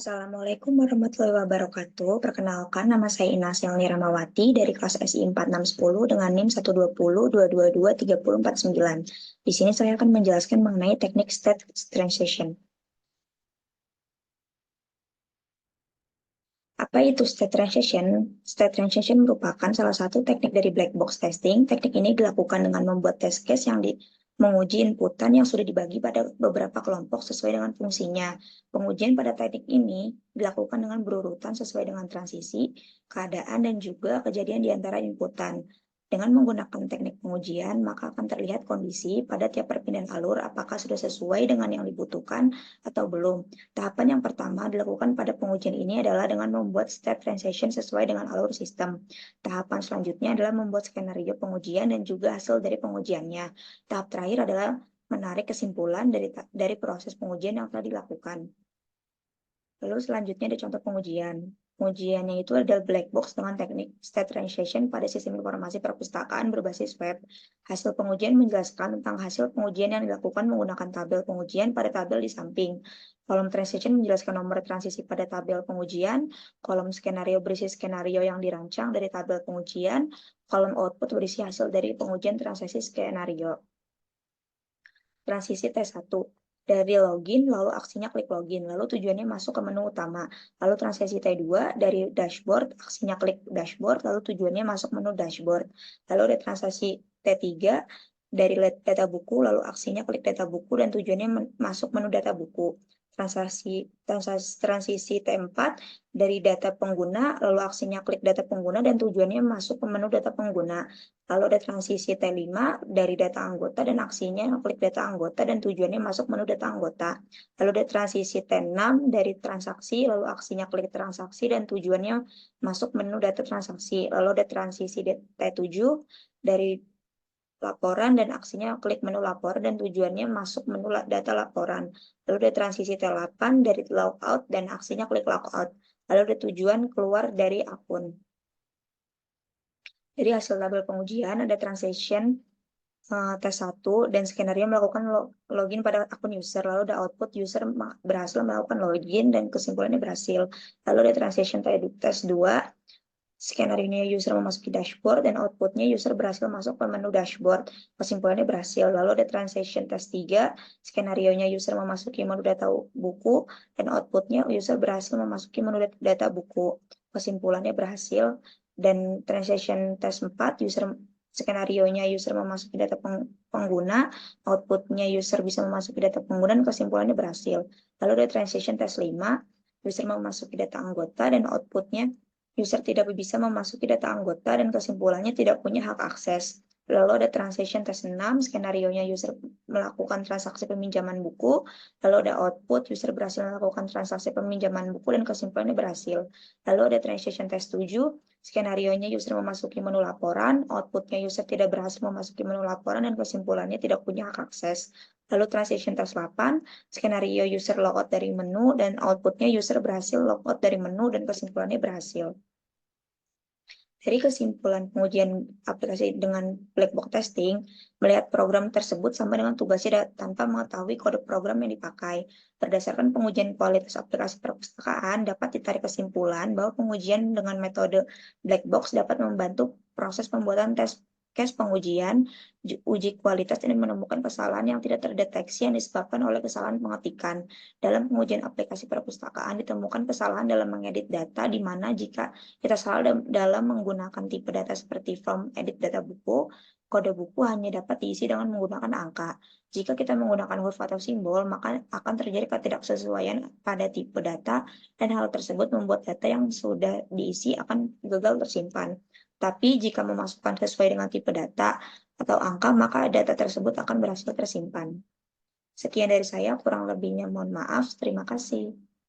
Assalamualaikum warahmatullahi wabarakatuh. Perkenalkan, nama saya Ina Selni Ramawati dari kelas SI 4610 dengan NIM 120-222-3049. Di sini saya akan menjelaskan mengenai teknik state transition. Apa itu state transition? State transition merupakan salah satu teknik dari black box testing. Teknik ini dilakukan dengan membuat test case yang menguji inputan yang sudah dibagi pada beberapa kelompok sesuai dengan fungsinya. Pengujian pada teknik ini dilakukan dengan berurutan sesuai dengan transisi, keadaan, dan juga kejadian di antara inputan. Dengan menggunakan teknik pengujian, maka akan terlihat kondisi pada tiap perpindahan alur apakah sudah sesuai dengan yang dibutuhkan atau belum. Tahapan yang pertama dilakukan pada pengujian ini adalah dengan membuat state transition sesuai dengan alur sistem. Tahapan selanjutnya adalah membuat skenario pengujian dan juga hasil dari pengujiannya. Tahap terakhir adalah menarik kesimpulan dari proses pengujian yang telah dilakukan. Lalu selanjutnya ada contoh pengujian. Pengujiannya itu adalah black box dengan teknik state transition pada sistem informasi perpustakaan berbasis web. Hasil pengujian menjelaskan tentang hasil pengujian yang dilakukan menggunakan tabel pengujian pada tabel di samping. Kolom transition menjelaskan nomor transisi pada tabel pengujian. Kolom skenario berisi skenario yang dirancang dari tabel pengujian. Kolom output berisi hasil dari pengujian transisi skenario. Transisi T1. Dari login, lalu aksinya klik login. Lalu tujuannya masuk ke menu utama. Lalu transisi T2, dari dashboard, aksinya klik dashboard, lalu tujuannya masuk menu dashboard. Lalu ada transisi T3, dari data buku, lalu aksinya klik data buku, dan tujuannya masuk menu data buku. Transisi T4, dari data pengguna, lalu aksinya klik data pengguna, dan tujuannya masuk ke menu data pengguna. Lalu ada transisi T5 dari data anggota dan aksinya klik data anggota dan tujuannya masuk menu data anggota. Lalu ada transisi T6 dari transaksi, lalu aksinya klik transaksi dan tujuannya masuk menu data transaksi. Lalu ada transisi T7 dari laporan dan aksinya klik menu lapor dan tujuannya masuk menu data laporan. Lalu ada transisi T8 dari logout dan aksinya klik logout. Lalu ada tujuan keluar dari akun. Dari hasil tabel pengujian ada transaction T1 dan skenario melakukan login pada akun user. Lalu ada output user berhasil melakukan login dan kesimpulannya berhasil. Lalu ada transaction T2, skenario user memasuki dashboard dan outputnya user berhasil masuk ke menu dashboard. Kesimpulannya berhasil. Lalu ada transaction T3, skenario-nya user memasuki menu data buku dan outputnya user berhasil memasuki menu data buku. Kesimpulannya berhasil. Dan transaction T4, skenario-nya user memasuki data pengguna, outputnya user bisa memasuki data pengguna dan kesimpulannya berhasil. Lalu ada transaction T5, user memasuki data anggota dan outputnya user tidak bisa memasuki data anggota dan kesimpulannya tidak punya hak akses. Lalu ada transaction T6, skenario-nya user melakukan transaksi peminjaman buku. Lalu ada output, user berhasil melakukan transaksi peminjaman buku dan kesimpulannya berhasil. Lalu ada transaction T7, skenario-nya user memasuki menu laporan, outputnya user tidak berhasil memasuki menu laporan dan kesimpulannya tidak punya hak akses. Lalu transaction T8, skenario user logout dari menu dan outputnya user berhasil logout dari menu dan kesimpulannya berhasil. Dari kesimpulan pengujian aplikasi dengan black box testing, melihat program tersebut sama dengan tugasnya tanpa mengetahui kode program yang dipakai. Berdasarkan pengujian kualitas aplikasi perpustakaan, dapat ditarik kesimpulan bahwa pengujian dengan metode black box dapat membantu proses pembuatan tes case pengujian, uji kualitas, dan menemukan kesalahan yang tidak terdeteksi yang disebabkan oleh kesalahan pengetikan. Dalam pengujian aplikasi perpustakaan ditemukan kesalahan dalam mengedit data, di mana jika kita salah dalam menggunakan tipe data seperti form edit data buku, kode buku hanya dapat diisi dengan menggunakan angka. Jika kita menggunakan huruf atau simbol, maka akan terjadi ketidaksesuaian pada tipe data, dan hal tersebut membuat data yang sudah diisi akan gagal tersimpan. Tapi jika memasukkan sesuai dengan tipe data atau angka, maka data tersebut akan berhasil tersimpan. Sekian dari saya, kurang lebihnya mohon maaf. Terima kasih.